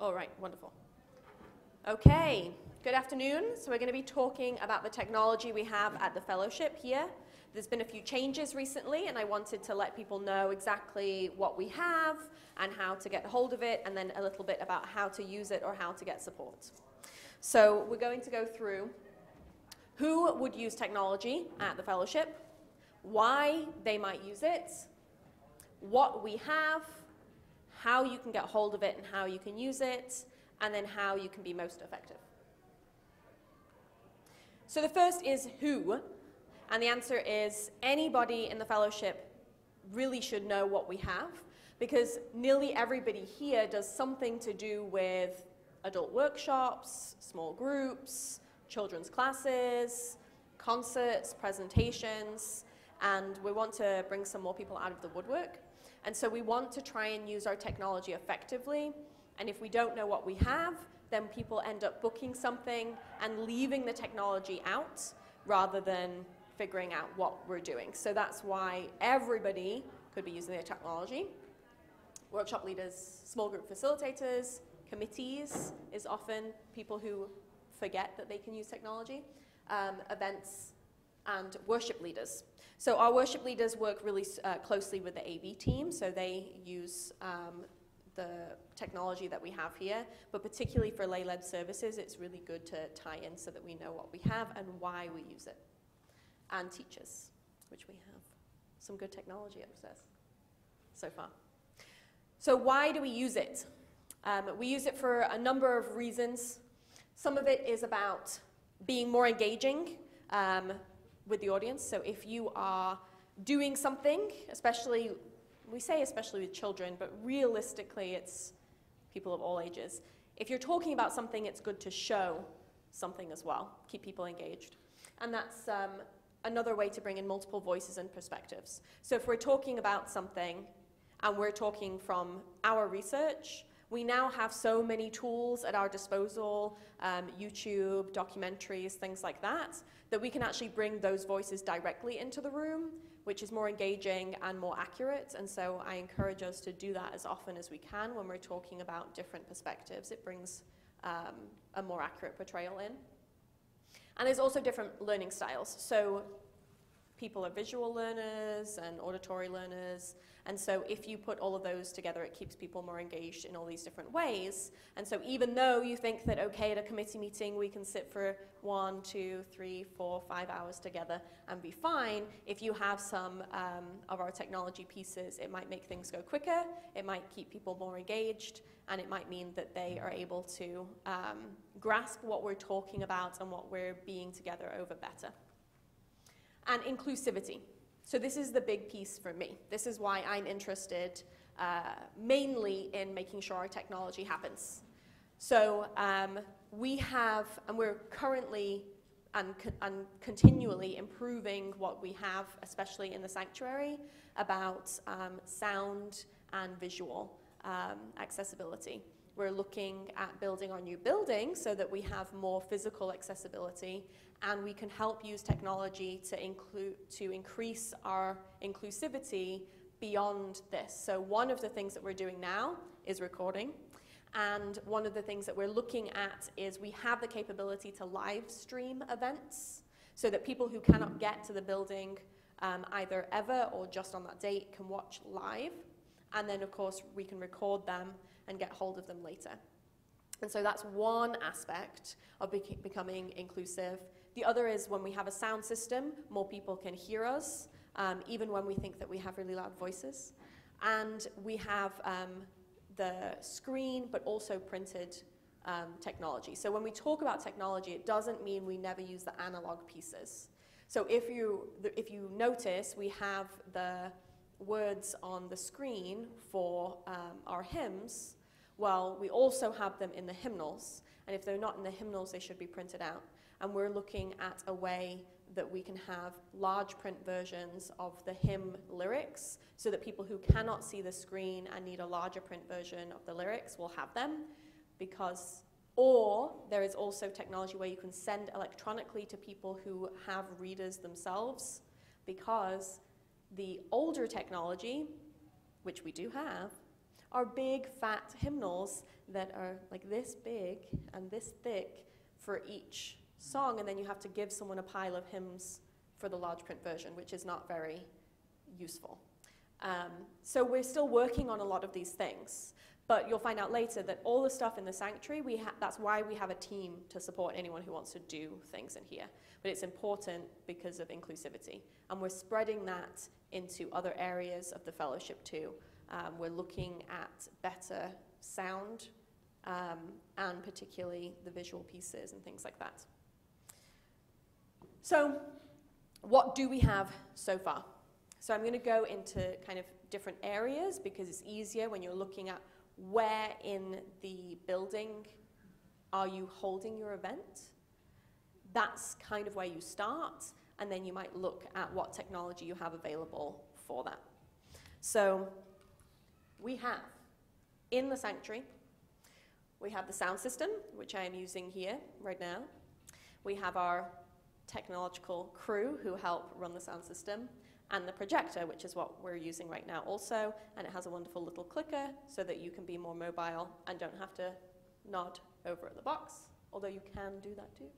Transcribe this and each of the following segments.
All right, wonderful. Okay, good afternoon. So we're going to be talking about the technology we have at the Fellowship here. There's been a few changes recently, and I wanted to let people know exactly what we have and how to get hold of it, and then a little bit about how to use it or how to get support. So we're going to go through who would use technology at the Fellowship, why they might use it, what we have, how you can get hold of it and how you can use it, and then how you can be most effective. So the first is who, and the answer is anybody in the Fellowship really should know what we have, because nearly everybody here does something to do with adult workshops, small groups, children's classes, concerts, presentations, and we want to bring some more people out of the woodwork. And so we want to try and use our technology effectively. And if we don't know what we have, then people end up booking something and leaving the technology out rather than figuring out what we're doing. So that's why everybody could be using their technology. Workshop leaders, small group facilitators, committees is often people who forget that they can use technology, events, and worship leaders. So our worship leaders work really closely with the AV team, so they use the technology that we have here, but particularly for lay-led services, it's really good to tie in so that we know what we have and why we use it. And teachers, which we have some good technology upstairs so far. So why do we use it? We use it for a number of reasons. Some of it is about being more engaging with the audience. So if you are doing something, especially, we say especially with children, but realistically it's people of all ages. If you're talking about something, it's good to show something as well, keep people engaged. And that's another way to bring in multiple voices and perspectives. So if we're talking about something and we're talking from our research, we now have so many tools at our disposal, YouTube, documentaries, things like that, that we can actually bring those voices directly into the room, which is more engaging and more accurate. And so I encourage us to do that as often as we can when we're talking about different perspectives. It brings a more accurate portrayal in. And there's also different learning styles. So people are visual learners and auditory learners. And so if you put all of those together, it keeps people more engaged in all these different ways. And so even though you think that, okay, at a committee meeting, we can sit for 1, 2, 3, 4, 5 hours together and be fine, if you have some of our technology pieces, it might make things go quicker, it might keep people more engaged, and it might mean that they are able to grasp what we're talking about and what we're being together over better. And inclusivity. So this is the big piece for me. This is why I'm interested mainly in making sure our technology happens. So we have, and we're currently and continually improving what we have, especially in the sanctuary, about sound and visual accessibility. We're looking at building our new building so that we have more physical accessibility, and we can help use technology to increase our inclusivity beyond this. So one of the things that we're doing now is recording, and one of the things that we're looking at is we have the capability to live stream events so that people who cannot get to the building either ever or just on that date can watch live, and then of course we can record them and get hold of them later. And so that's one aspect of becoming inclusive. The other is when we have a sound system, more people can hear us, even when we think that we have really loud voices. And we have the screen, but also printed technology. So when we talk about technology, it doesn't mean we never use the analog pieces. So if you notice, we have the words on the screen for our hymns. Well, we also have them in the hymnals, and if they're not in the hymnals, they should be printed out. And we're looking at a way that we can have large print versions of the hymn lyrics so that people who cannot see the screen and need a larger print version of the lyrics will have them, or there is also technology where you can send electronically to people who have readers themselves, because the older technology, which we do have, are big, fat hymnals that are like this big and this thick for each song, and then you have to give someone a pile of hymns for the large print version, which is not very useful. So we're still working on a lot of these things, but you'll find out later that all the stuff in the sanctuary, that's why we have a team to support anyone who wants to do things in here. But it's important because of inclusivity, and we're spreading that into other areas of the fellowship too. We're looking at better sound, and particularly the visual pieces and things like that. So what do we have so far? So I'm going to go into kind of different areas because it's easier when you're looking at where in the building are you holding your event. That's kind of where you start, and then you might look at what technology you have available for that. So we have, in the sanctuary, we have the sound system, which I am using here right now. We have our technological crew who help run the sound system, and the projector, which is what we're using right now also, and it has a wonderful little clicker so that you can be more mobile and don't have to nod over at the box, although you can do that too.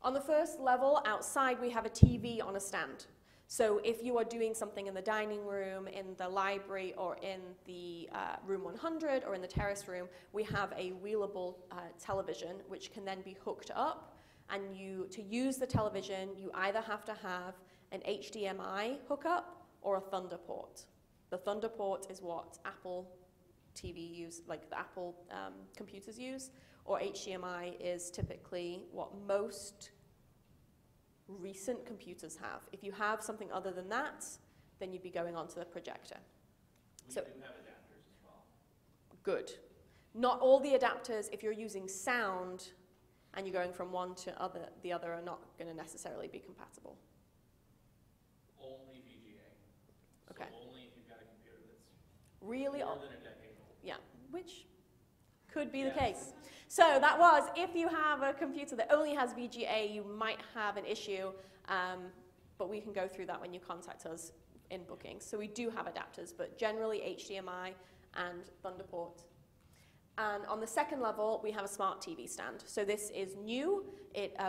On the first level, outside, we have a TV on a stand. So if you are doing something in the dining room, in the library, or in the room 100, or in the terrace room, we have a wheelable television, which can then be hooked up. And to use the television, you either have to have an HDMI hookup or a Thunder port. The Thunder port is what Apple TV use, like the Apple computers use, or HDMI is typically what most recent computers have. If you have something other than that, then you'd be going onto the projector. We do have adapters as well. Good. Not all the adapters, if you're using sound and you're going from one to the other, are not going to necessarily be compatible. Only VGA. Okay. So only if you've got a computer that's really more than a decade old. Yeah, which could be the case. So that was, if you have a computer that only has VGA, you might have an issue, but we can go through that when you contact us in bookings. So we do have adapters, but generally HDMI and Thunderport. And on the second level, we have a smart TV stand. So this is new.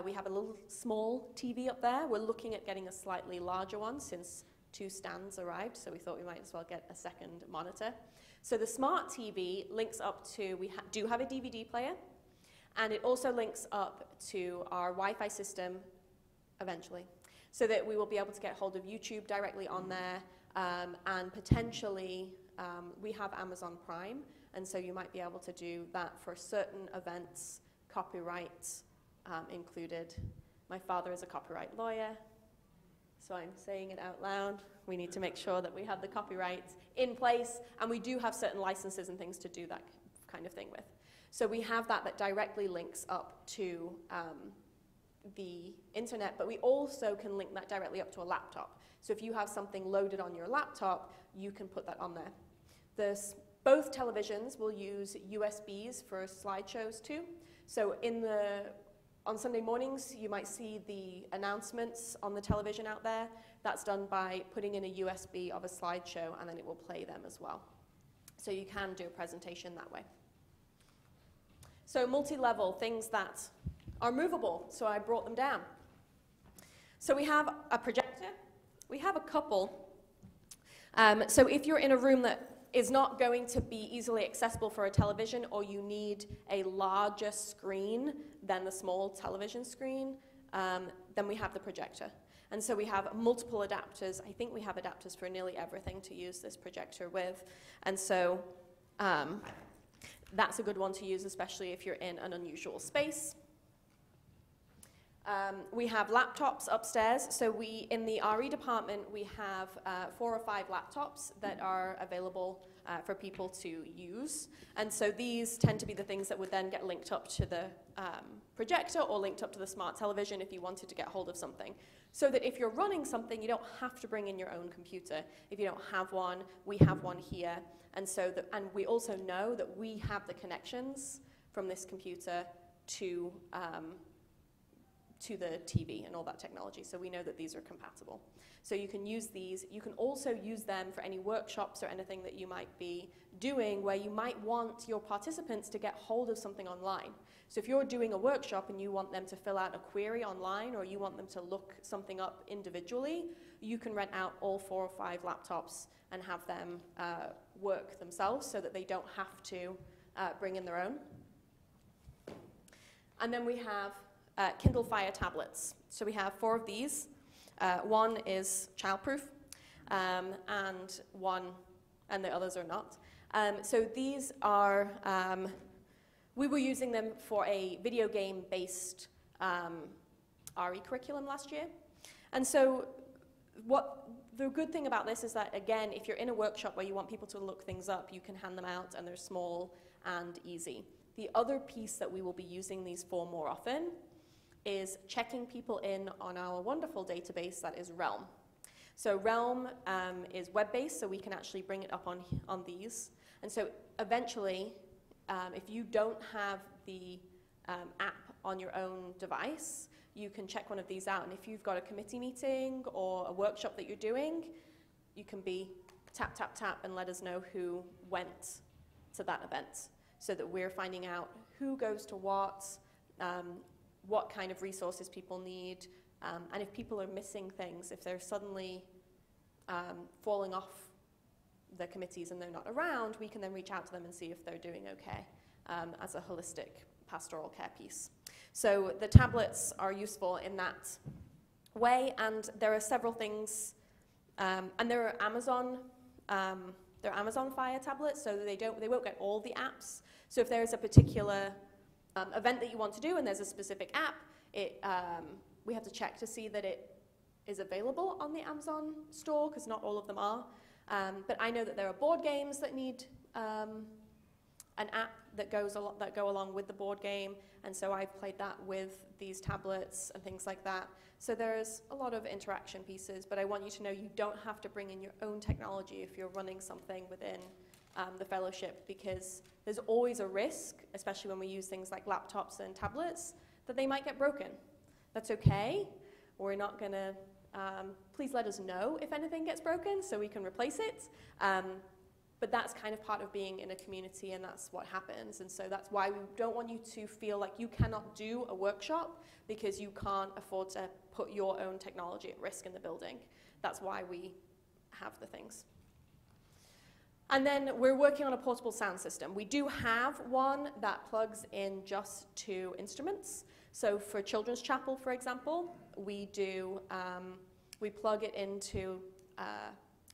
We have a little small TV up there. We're looking at getting a slightly larger one since 2 stands arrived, so we thought we might as well get a second monitor. So the smart TV links up to, we do have a DVD player, and it also links up to our Wi-Fi system eventually, so that we will be able to get hold of YouTube directly on there, and potentially we have Amazon Prime, and so you might be able to do that for certain events, copyright included. My father is a copyright lawyer, so I'm saying it out loud. We need to make sure that we have the copyright in place, and we do have certain licenses and things to do that kind of thing with. So we have that directly links up to the internet, but we also can link that directly up to a laptop. So if you have something loaded on your laptop, you can put that on there. Both televisions will use USBs for slideshows too. So on Sunday mornings, you might see the announcements on the television out there. That's done by putting in a USB of a slideshow, and then it will play them as well. So you can do a presentation that way. So multi-level, things that are movable. So I brought them down. So we have a projector. We have a couple. So if you're in a room that is not going to be easily accessible for a television, or you need a larger screen than the small television screen, then we have the projector. And so we have multiple adapters. I think we have adapters for nearly everything to use this projector with. And so that's a good one to use, especially if you're in an unusual space. We have laptops upstairs. So in the RE department, we have 4 or 5 laptops that are available for people to use. And so these tend to be the things that would then get linked up to the projector or linked up to the smart television if you wanted to get hold of something. So that if you're running something, you don't have to bring in your own computer. If you don't have one, we have one here. And we also know that we have the connections from this computer to to the TV and all that technology. So we know that these are compatible. So you can use these. You can also use them for any workshops or anything that you might be doing where you might want your participants to get hold of something online. So if you're doing a workshop and you want them to fill out a query online, or you want them to look something up individually, you can rent out all 4 or 5 laptops and have them work themselves so that they don't have to bring in their own. And then we have Kindle Fire tablets. So we have 4 of these. One is childproof, and the others are not. So these are, we were using them for a video game-based RE curriculum last year. And so the good thing about this is that, again, if you're in a workshop where you want people to look things up, you can hand them out, and they're small and easy. The other piece that we will be using these for more often is checking people in on our wonderful database that is Realm. So Realm is web-based, so we can actually bring it up on these. And so eventually, if you don't have the app on your own device, you can check one of these out. And if you've got a committee meeting or a workshop that you're doing, you can be tap, tap, tap, and let us know who went to that event, so that we're finding out who goes to what kind of resources people need, and if people are missing things, if they're suddenly falling off the committees and they're not around, we can then reach out to them and see if they're doing okay as a holistic pastoral care piece. So the tablets are useful in that way, and there are several things, and there are Amazon Fire tablets, so they won't get all the apps. So if there's a particular event that you want to do and there's a specific app, we have to check to see that it is available on the Amazon store, because not all of them are. But I know that there are board games that need an app that go along with the board game, and so I've played that with these tablets and things like that. So there's a lot of interaction pieces, but I want you to know you don't have to bring in your own technology if you're running something within the fellowship, because there's always a risk, especially when we use things like laptops and tablets, that they might get broken. That's okay. We're not going to, please let us know if anything gets broken so we can replace it. But that's kind of part of being in a community, and that's what happens. And so that's why we don't want you to feel like you cannot do a workshop because you can't afford to put your own technology at risk in the building. That's why we have the things. And then we're working on a portable sound system. We do have one that plugs in just to instruments. So for Children's Chapel, for example, we plug it into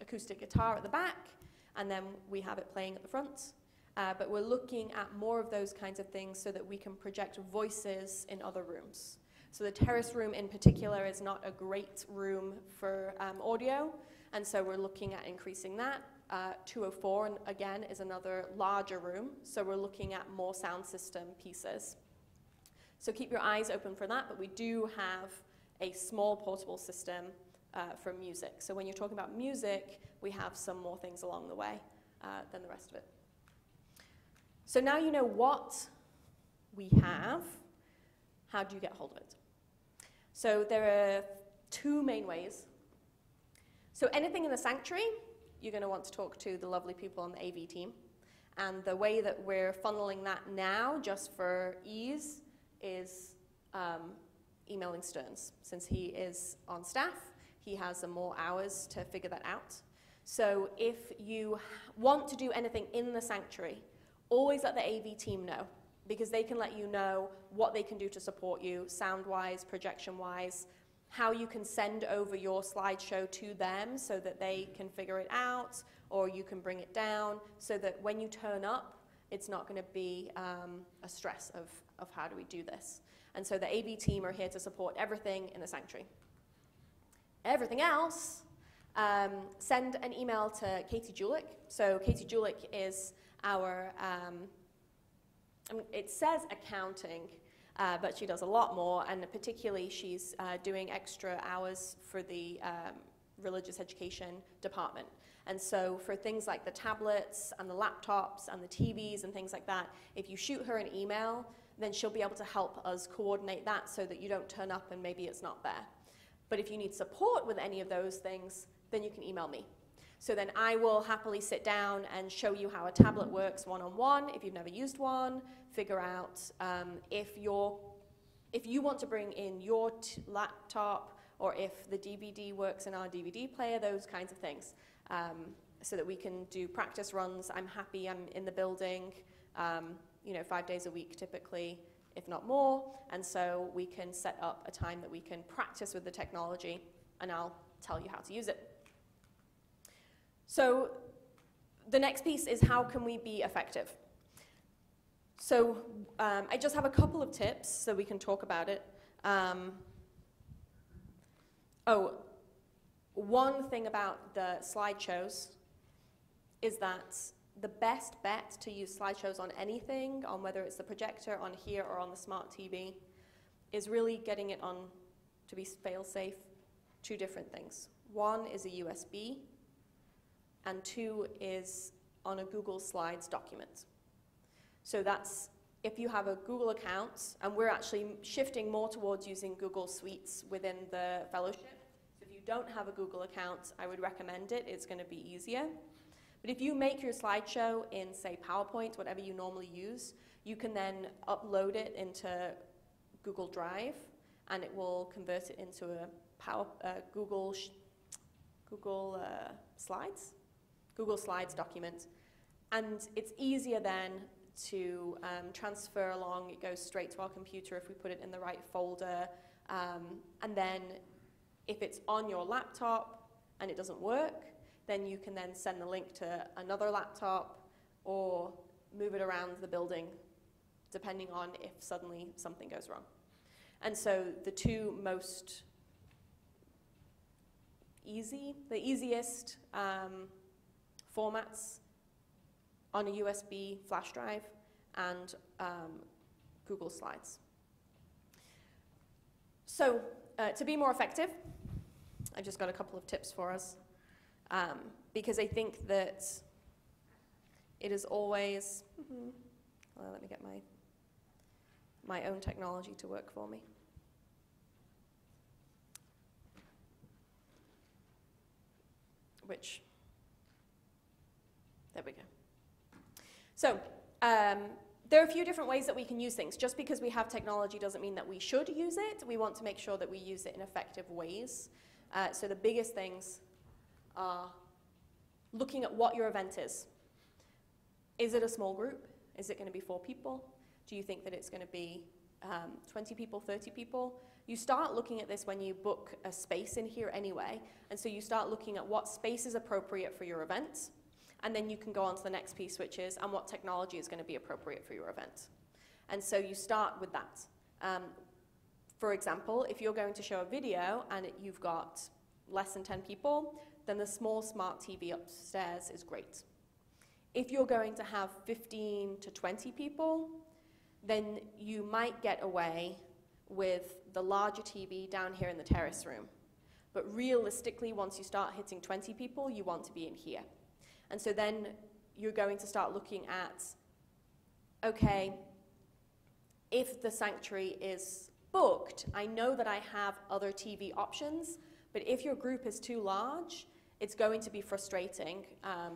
acoustic guitar at the back, and then we have it playing at the front. But we're looking at more of those kinds of things so that we can project voices in other rooms. So the terrace room in particular is not a great room for audio, and so we're looking at increasing that. 204, and again, is another larger room, so we're looking at more sound system pieces. So keep your eyes open for that, but we do have a small portable system for music. So when you're talking about music, we have some more things along the way than the rest of it. So now you know what we have. How do you get hold of it? So there are 2 main ways. So anything in the sanctuary, you're going to want to talk to the lovely people on the AV team. And the way that we're funneling that now, just for ease, is emailing Stearns. Since he is on staff, he has some more hours to figure that out. So if you want to do anything in the sanctuary, always let the AV team know, because they can let you know what they can do to support you, sound-wise, projection-wise, how you can send over your slideshow to them so that they can figure it out, or you can bring it down so that when you turn up, it's not going to be a stress of how do we do this. And so the AV team are here to support everything in the sanctuary. Everything else, send an email to Katie Julick. So Katie Julick is our, it says accounting, but she does a lot more, and particularly she's doing extra hours for the religious education department. And so for things like the tablets and the laptops and the TVs and things like that, if you shoot her an email, then she'll be able to help us coordinate that so that you don't turn up and maybe it's not there. But if you need support with any of those things, then you can email me. So then I will happily sit down and show you how a tablet works one-on-one if you've never used one, figure out if you want to bring in your laptop or if the DVD works in our DVD player, those kinds of things. So that we can do practice runs. I'm happy, I'm in the building, 5 days a week typically, if not more. And so we can set up a time that we can practice with the technology, and I'll tell you how to use it. So the next piece is how can we be effective? So I just have a couple of tips so we can talk about it. One thing about the slideshows is that the best bet to use slideshows on anything, on whether it's the projector on here or on the smart TV, is really getting it on to be fail-safe. Two different things. One is a USB, and two is on a Google Slides document. So that's if you have a Google account, and we're actually shifting more towards using Google Suites within the Fellowship. If you don't have a Google account, I would recommend it. It's going to be easier. But if you make your slideshow in, say, PowerPoint, whatever you normally use, you can then upload it into Google Drive, and it will convert it into a Google Slides document. And it's easier then to transfer along. It goes straight to our computer if we put it in the right folder. And then if it's on your laptop and it doesn't work, then you can then send the link to another laptop or move it around the building, depending on if suddenly something goes wrong. And so the two most the easiest formats on a USB flash drive and Google Slides. So to be more effective, I've just got a couple of tips for us. Because I think that it is always, well, let me get my own technology to work for me. There we go. So there are a few different ways that we can use things. Just because we have technology doesn't mean that we should use it. We want to make sure that we use it in effective ways. So the biggest things are looking at what your event is. Is it a small group? Is it going to be 4 people? Do you think that it's going to be 20 people, 30 people? You start looking at this when you book a space in here anyway, and so you start looking at what space is appropriate for your event, and then you can go on to the next piece, which is, and what technology is going to be appropriate for your event. And so you start with that. For example, if you're going to show a video and you've got less than 10 people, then the small smart TV upstairs is great. If you're going to have 15 to 20 people, then you might get away with the larger TV down here in the terrace room. But realistically, once you start hitting 20 people, you want to be in here. And so then you're going to start looking at, okay, if the sanctuary is booked, I know that I have other TV options, but if your group is too large, it's going to be frustrating.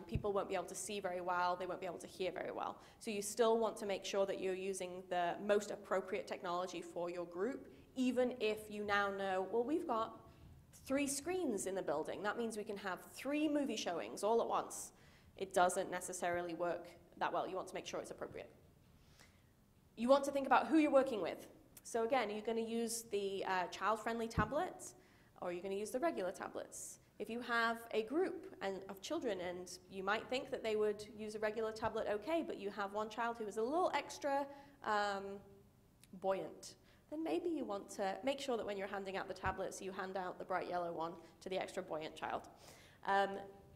People won't be able to see very well. They won't be able to hear very well. So you still want to make sure that you're using the most appropriate technology for your group, even if you now know, well, we've got 3 screens in the building. That means we can have 3 movie showings all at once. It doesn't necessarily work that well. You want to make sure it's appropriate. You want to think about who you're working with. So again, are you going to use the child-friendly tablets, or are you going to use the regular tablets? If you have a group of children and you might think that they would use a regular tablet okay, but you have one child who is a little extra buoyant, then maybe you want to make sure that when you're handing out the tablets, you hand out the bright yellow one to the extra buoyant child.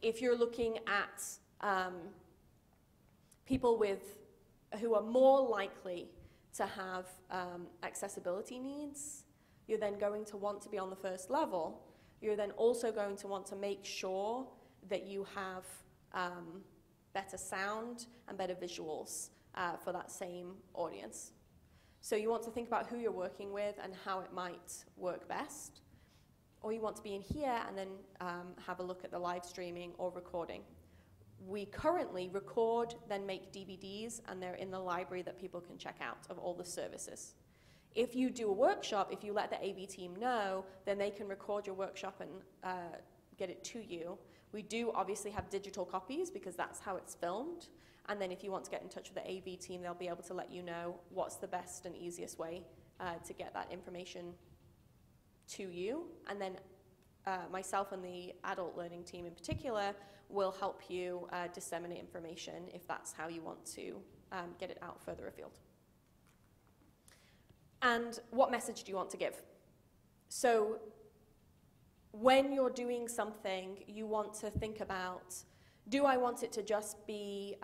If you're looking at people who are more likely to have accessibility needs, you're then going to want to be on the first level. You're then also going to want to make sure that you have better sound and better visuals for that same audience. So you want to think about who you're working with and how it might work best. Or you want to be in here and then have a look at the live streaming or recording. We currently record, then make DVDs, and they're in the library that people can check out of all the services. If you do a workshop, if you let the AV team know, then they can record your workshop and get it to you. We do obviously have digital copies because that's how it's filmed. And then if you want to get in touch with the AV team, they'll be able to let you know what's the best and easiest way to get that information to you. And then myself and the adult learning team in particular will help you disseminate information if that's how you want to get it out further afield. And what message do you want to give? So when you're doing something, you want to think about, do I want it to just be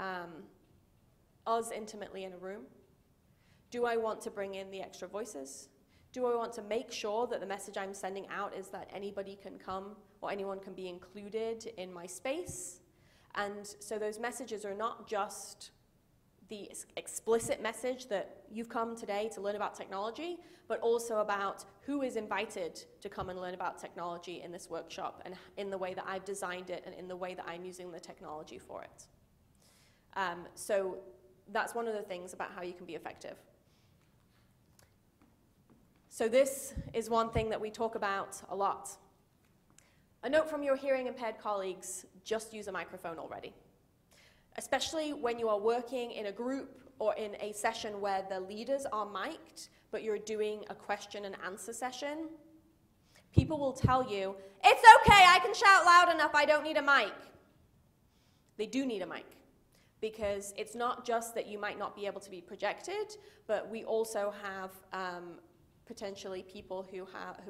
us intimately in a room? Do I want to bring in the extra voices? Do I want to make sure that the message I'm sending out is that anybody can come or anyone can be included in my space? And so those messages are not just the explicit message that you've come today to learn about technology, but also about who is invited to come and learn about technology in this workshop and in the way that I've designed it and in the way that I'm using the technology for it. So that's one of the things about how you can be effective. So this is one thing that we talk about a lot. A note from your hearing impaired colleagues, just use a microphone already. Especially when you are working in a group or in a session where the leaders are mic'd, but you're doing a question and answer session, people will tell you, it's okay, I can shout loud enough, I don't need a mic. They do need a mic, because it's not just that you might not be able to be projected, but we also have potentially people who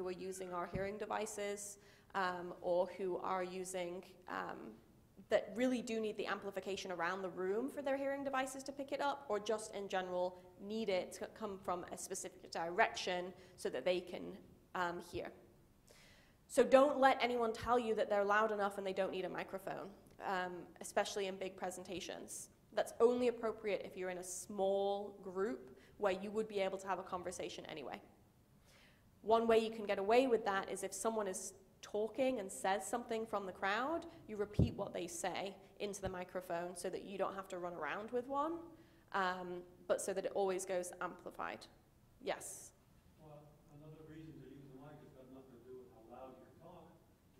are using our hearing devices or who are using that really do need the amplification around the room for their hearing devices to pick it up, or just in general need it to come from a specific direction so that they can hear. So don't let anyone tell you that they're loud enough and they don't need a microphone, especially in big presentations. That's only appropriate if you're in a small group where you would be able to have a conversation anyway. One way you can get away with that is if someone is talking and says something from the crowd, you repeat what they say into the microphone so that you don't have to run around with one, but so that it always goes amplified. Yes? Well, another reason to use the mic has got nothing to do with how loud you talk.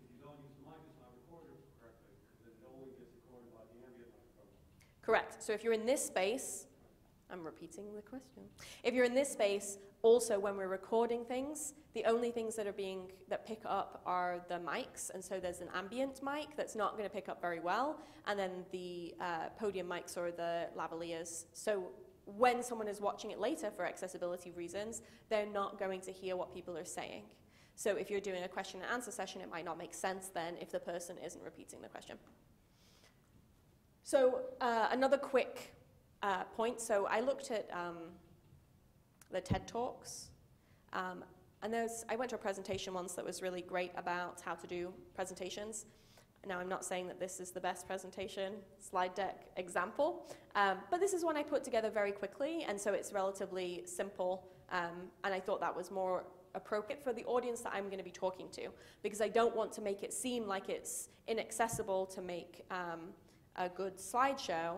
If you don't use the mic, it's not recorded correctly, because it only gets recorded by the ambient microphone. Correct. So if you're in this space, I'm repeating the question. If you're in this space, also when we're recording things, the only things that pick up are the mics, and so there's an ambient mic that's not going to pick up very well, and then the podium mics or the lavaliers. So when someone is watching it later for accessibility reasons, they're not going to hear what people are saying. So if you're doing a question and answer session, it might not make sense then if the person isn't repeating the question. So another quick point. So I looked at the TED Talks, and I went to a presentation once that was really great about how to do presentations. Now, I'm not saying that this is the best presentation slide deck example, but this is one I put together very quickly, and so it's relatively simple, and I thought that was more appropriate for the audience that I'm going to be talking to, because I don't want to make it seem like it's inaccessible to make a good slideshow.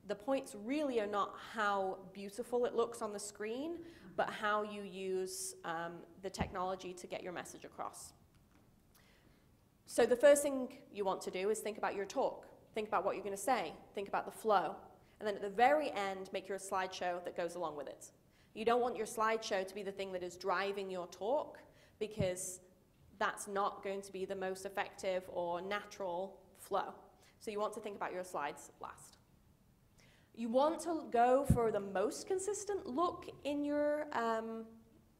The points really are not how beautiful it looks on the screen, but how you use the technology to get your message across. So the first thing you want to do is think about your talk. Think about what you're going to say. Think about the flow. And then at the very end, make your slideshow that goes along with it. You don't want your slideshow to be the thing that is driving your talk, because that's not going to be the most effective or natural flow. So you want to think about your slides last. You want to go for the most consistent look in your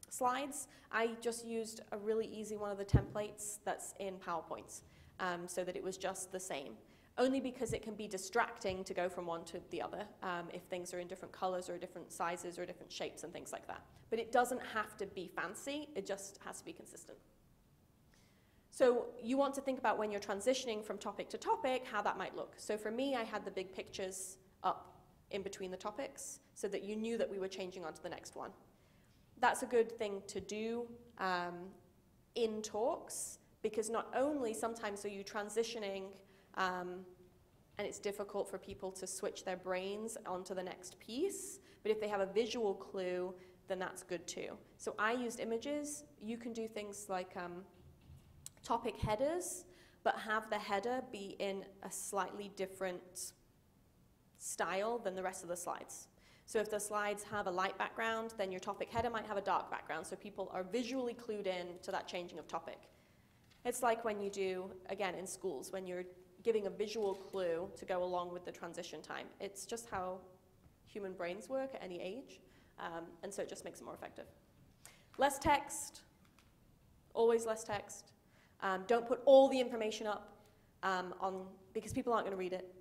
slides. I just used a really easy one of the templates that's in PowerPoint, so that it was just the same. Only because it can be distracting to go from one to the other if things are in different colors or different sizes or different shapes and things like that. But it doesn't have to be fancy, it just has to be consistent. So you want to think about when you're transitioning from topic to topic, how that might look. So for me, I had the big pictures up in between the topics so that you knew that we were changing on to the next one. That's a good thing to do in talks, because not only sometimes are you transitioning and it's difficult for people to switch their brains onto the next piece, but if they have a visual clue, then that's good too. So I used images. You can do things like topic headers, but have the header be in a slightly different style than the rest of the slides. So if the slides have a light background, then your topic header might have a dark background, so people are visually clued in to that changing of topic. It's like when you do, again, in schools, when you're giving a visual clue to go along with the transition time. It's just how human brains work at any age, and so it just makes it more effective. Less text, always less text. Don't put all the information up because people aren't going to read it.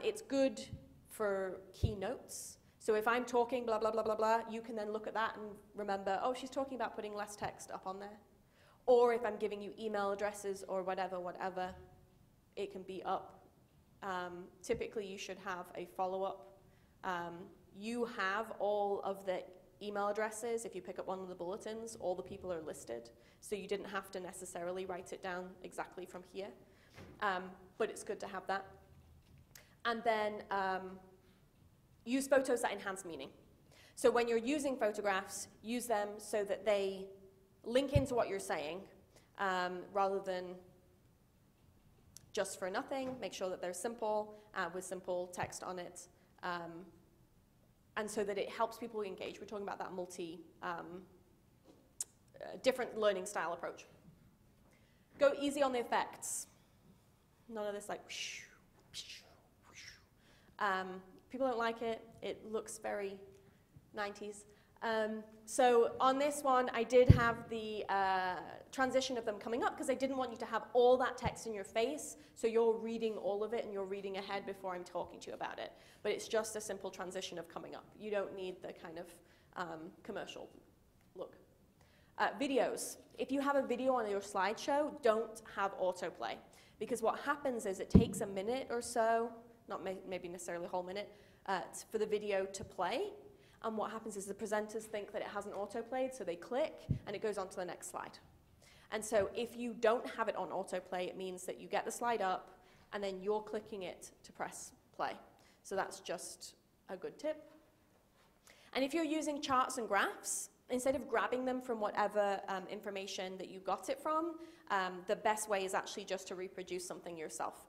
It's good for key notes. So if I'm talking blah, blah, blah, blah, blah, you can then look at that and remember, oh, she's talking about putting less text up on there. Or if I'm giving you email addresses or whatever, it can be up. Typically, you should have a follow-up. You have all of the email addresses. If you pick up one of the bulletins, all the people are listed. So you didn't have to necessarily write it down exactly from here. But it's good to have that. And then use photos that enhance meaning. So when you're using photographs, use them so that they link into what you're saying rather than just for nothing. Make sure that they're simple with simple text on it. And so that it helps people engage. We're talking about that different learning style approach. Go easy on the effects. None of this like whoosh, whoosh, whoosh. People don't like it. It looks very 90s. So on this one, I did have the transition of them coming up because I didn't want you to have all that text in your face, so you're reading all of it and you're reading ahead before I'm talking to you about it. But it's just a simple transition of coming up. You don't need the kind of commercial look. Videos. If you have a video on your slideshow, don't have autoplay, because what happens is it takes a minute or so, not maybe necessarily a whole minute, for the video to play. And what happens is the presenters think that it hasn't autoplayed, so they click, and it goes on to the next slide. And so if you don't have it on autoplay, it means that you get the slide up, and then you're clicking it to press play. So that's just a good tip. And if you're using charts and graphs, instead of grabbing them from whatever information that you got it from, the best way is actually just to reproduce something yourself,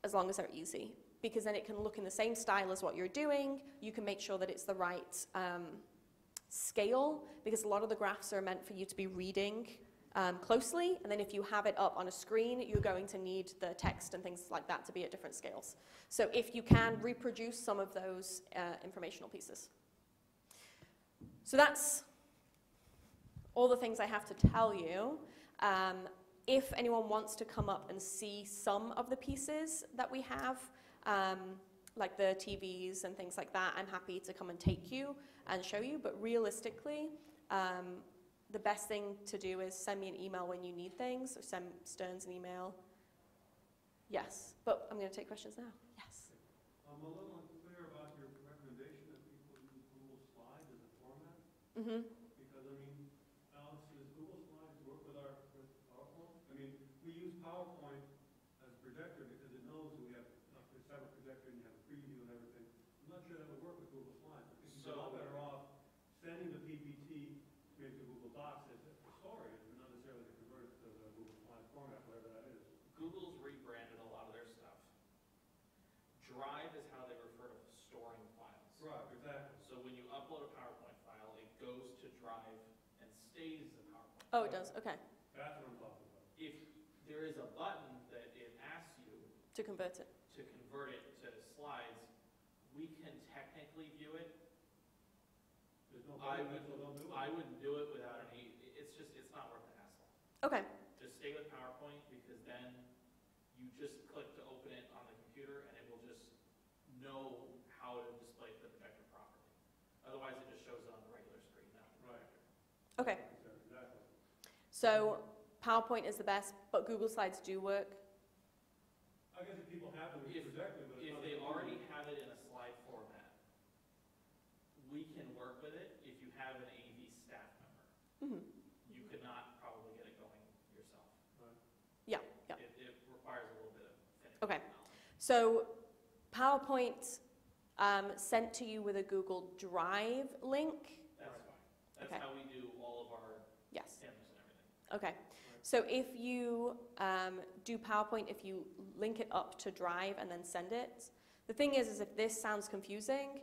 as long as they're easy. Because then it can look in the same style as what you're doing. You can make sure that it's the right scale, because a lot of the graphs are meant for you to be reading closely, and then if you have it up on a screen, you're going to need the text and things like that to be at different scales. So if you can, reproduce some of those informational pieces. So that's all the things I have to tell you. If anyone wants to come up and see some of the pieces that we have, like the TVs and things like that, I'm happy to come and take you and show you. But realistically, the best thing to do is send me an email when you need things, or send Stearns an email. Yes, but I'm going to take questions now. Yes. I'm a little unclear about your recommendation that people use Google Slides as a format. Mm-hmm. Because, I mean, Alex, does Google Slides work with PowerPoint? I mean, we use PowerPoint as a projector because it knows we have a separate projector and you have a preview and everything. I'm not sure that would work with Google Slides. I think you're a lot better off sending the PPT into Google Docs as a story and not necessarily to convert it to the Google Slides format, whatever that is. Google's rebranded a lot of their stuff. Drive is how they refer to storing files. Right, exactly. So when you upload a PowerPoint file, it goes to Drive and stays as a PowerPoint. Oh, it does. Okay. That's what I'm talking about. If there is a button that it asks you To convert it. to convert it to slides, we can technically view it. There's no I button, so don't do it. I wouldn't do it without any. It's not worth the hassle. Okay. Just stay with PowerPoint, because then you just click to open it on the computer and it will just know how to display the projector properly. Otherwise, it just shows it on the regular screen, not the Right. projector. Okay. Exactly. So PowerPoint is the best, but Google Slides do work. I guess if people have them, it's projected, but If they already have it in a slide format, we can work with it if you have an AV staff member. Mm-hmm. You could not probably get it going yourself. Right. Yeah, yeah. It requires a little bit of finishing Okay. knowledge. So PowerPoint sent to you with a Google Drive link. That's fine. That's Okay. how we do all of our Yes. PIMs and everything. Okay. So if you do PowerPoint, if you link it up to Drive and then send it, the thing is if this sounds confusing,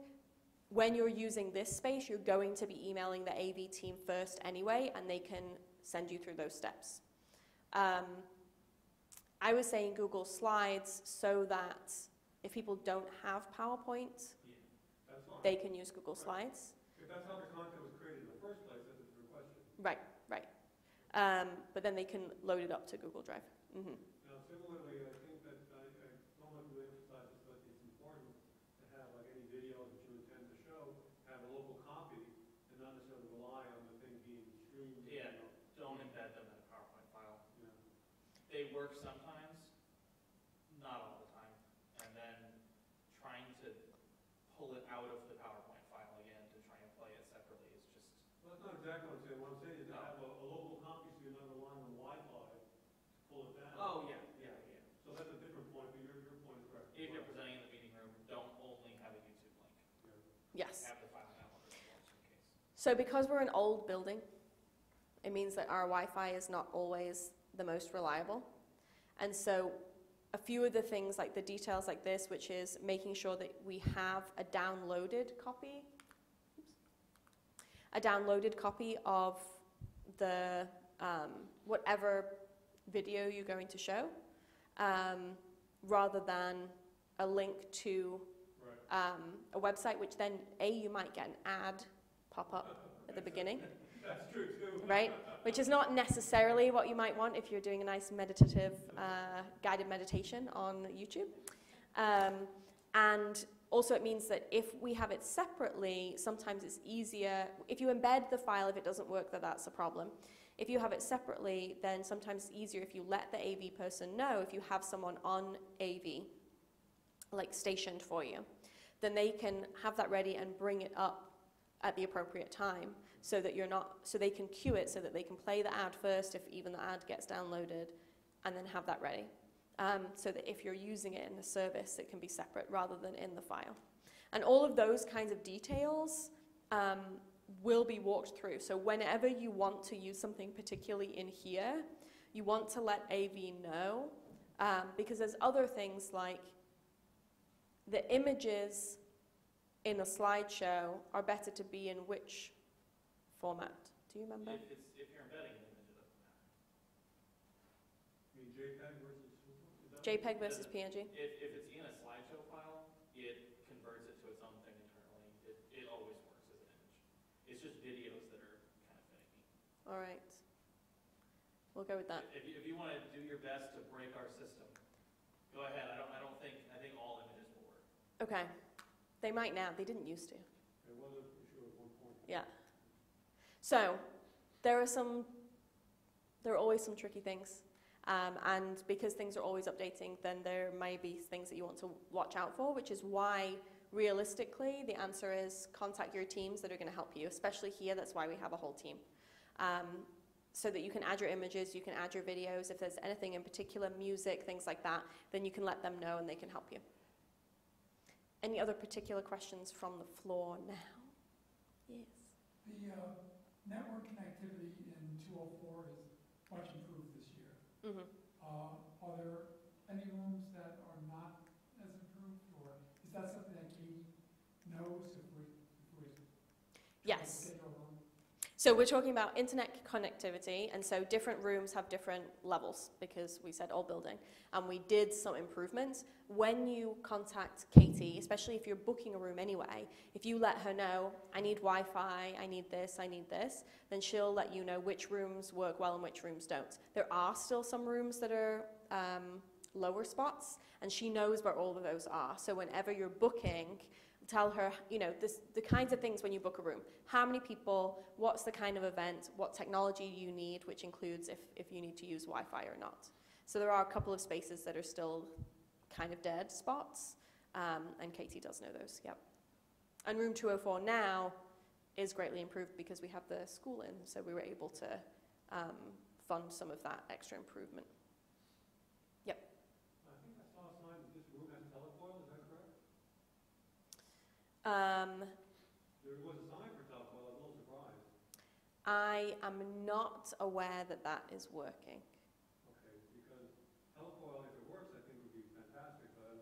when you're using this space, you're going to be emailing the AV team first anyway, and they can send you through those steps. I was saying Google Slides so that if people don't have PowerPoint, That's fine. they can use Google Slides. If that's how the content was created in the first place, that's a different question. Right, right. But then they can load it up to Google Drive. Mm-hmm. Now, similarly, I think that I don't want to emphasize this, but it's important to have, like any video that you intend to show, have a local copy and not necessarily rely on the thing being streamed. Yeah. You know. Don't embed them in a PowerPoint file. Yeah. They work sometimes, not all the time. And then trying to pull it out of the PowerPoint file again to try and play it separately is just, Well, that's not exactly what I'm saying. What I'm saying is to No. have a local copy so you're not relying on Wi-Fi to pull it down. oh, yeah, yeah, yeah. So that's a different point, but your point is correct. If you're presenting in the meeting room, don't only have a YouTube link. Yes. Have the file downloaded as well, just in case. So because we're an old building, it means that our Wi-Fi is not always the most reliable. And so a few of the things, like the details like this, which is making sure that we have a downloaded copy. A downloaded copy of the whatever video you're going to show, rather than a link to Right. a website, which then you might get an ad pop up at the beginning, That's true too. right? Which is not necessarily what you might want if you're doing a nice meditative guided meditation on YouTube. And also it means that if we have it separately, sometimes it's easier. If you embed the file, if it doesn't work, that's a problem. If you have it separately, then sometimes it's easier if you let the AV person know, if you have someone on AV, like stationed for you, then they can have that ready and bring it up at the appropriate time so that you're not, so they can cue it so that they can play the ad first if even the ad gets downloaded, and then have that ready. So that if you're using it in the service, it can be separate rather than in the file. And all of those kinds of details will be walked through. So whenever you want to use something particularly in here, you want to let AV know, because there's other things like the images in a slideshow are better to be in which format? Do you remember? If you're embedding an image, it doesn't matter. You mean JPEG versus? is that- JPEG versus PNG? If it's in a slideshow file, it converts it to its own thing internally. It always works as an image. It's just videos that are kind of finicky. All right. We'll go with that. If you want to do your best to break our system, go ahead. I think all images will work. Okay. They might now. They didn't used to. It wasn't for sure at one point. Yeah. So there are always some tricky things. And because things are always updating, then there may be things that you want to watch out for, which is why, realistically, the answer is contact your teams that are going to help you, especially here. That's why we have a whole team. So that you can add your images, you can add your videos. If there's anything in particular, music, things like that, then you can let them know and they can help you. Any other particular questions from the floor now? Yes. The network connectivity in 204 is much improved this year. Mm-hmm. Are there any rooms that are not as improved, or is that something that Katie knows if we Yes. schedule a room? So we're talking about internet connectivity, and so different rooms have different levels because we said all building, and we did some improvements. When you contact Katie, especially if you're booking a room anyway, if you let her know, I need Wi-Fi, I need this, then she'll let you know which rooms work well and which rooms don't. There are still some rooms that are lower spots, and she knows where all of those are. So whenever you're booking, tell her, you know, the kinds of things when you book a room. How many people, what's the kind of event, what technology do you need, which includes if you need to use Wi-Fi or not. So there are a couple of spaces that are still kind of dead spots, and Katie does know those, yep. And room 204 now is greatly improved because we have the school in, so we were able to fund some of that extra improvement. Yep. I think I saw a sign that this room has telefoil, is that correct? There was a sign for telefoil, I was a little surprised. I am not aware that that is working. Okay, because telefoil, if it works, I think would be fantastic, but I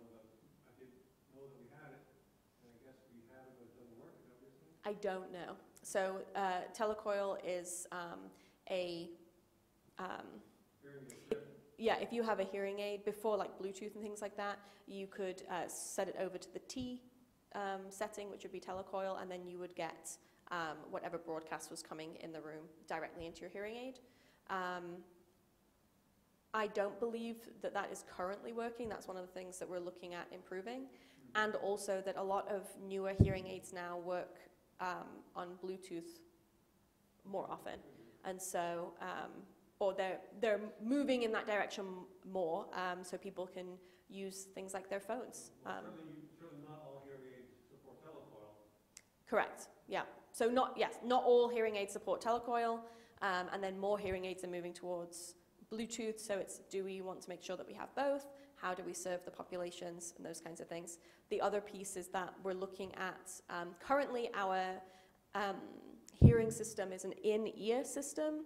didn't know that we had it, and I guess we have it, but it doesn't work, is that what you're saying? I don't know. So telecoil is yeah, if you have a hearing aid, before like Bluetooth and things like that, you could set it over to the T setting, which would be telecoil, and then you would get whatever broadcast was coming in the room directly into your hearing aid. I don't believe that that is currently working. That's one of the things that we're looking at improving. And also that a lot of newer hearing aids now work on Bluetooth more often. And so, or they're moving in that direction more, so people can use things like their phones. Certainly not all hearing aids support telecoil. Correct, yeah. So not all hearing aids support telecoil, and then more hearing aids are moving towards Bluetooth, so it's, do we want to make sure that we have both? How do we serve the populations and those kinds of things? The other piece is that we're looking at, currently our hearing system is an in-ear system,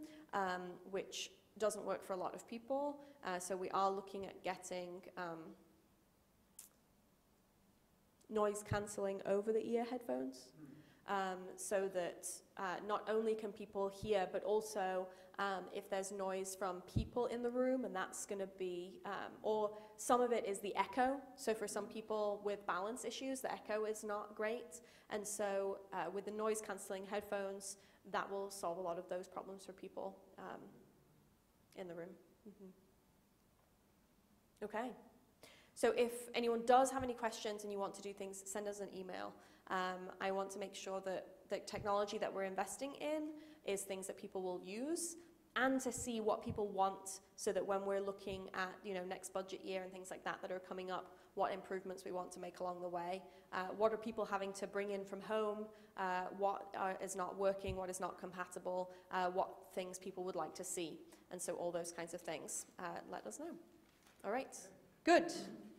which doesn't work for a lot of people. So we are looking at getting noise cancelling over the ear headphones, so that not only can people hear, but also if there's noise from people in the room, and that's going to be, or some of it is the echo. So for some people with balance issues, the echo is not great. And so with the noise cancelling headphones, that will solve a lot of those problems for people in the room. Okay. So if anyone does have any questions and you want to do things, send us an email. I want to make sure that the technology that we're investing in is things that people will use, and to see what people want, so that when we're looking at, you know, next budget year and things like that that are coming up, what improvements we want to make along the way. What are people having to bring in from home? What is not working? What is not compatible? What things people would like to see? And so all those kinds of things, let us know. All right, good.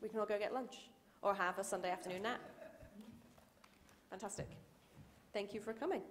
We can all go get lunch or have a Sunday afternoon nap. Fantastic. Thank you for coming.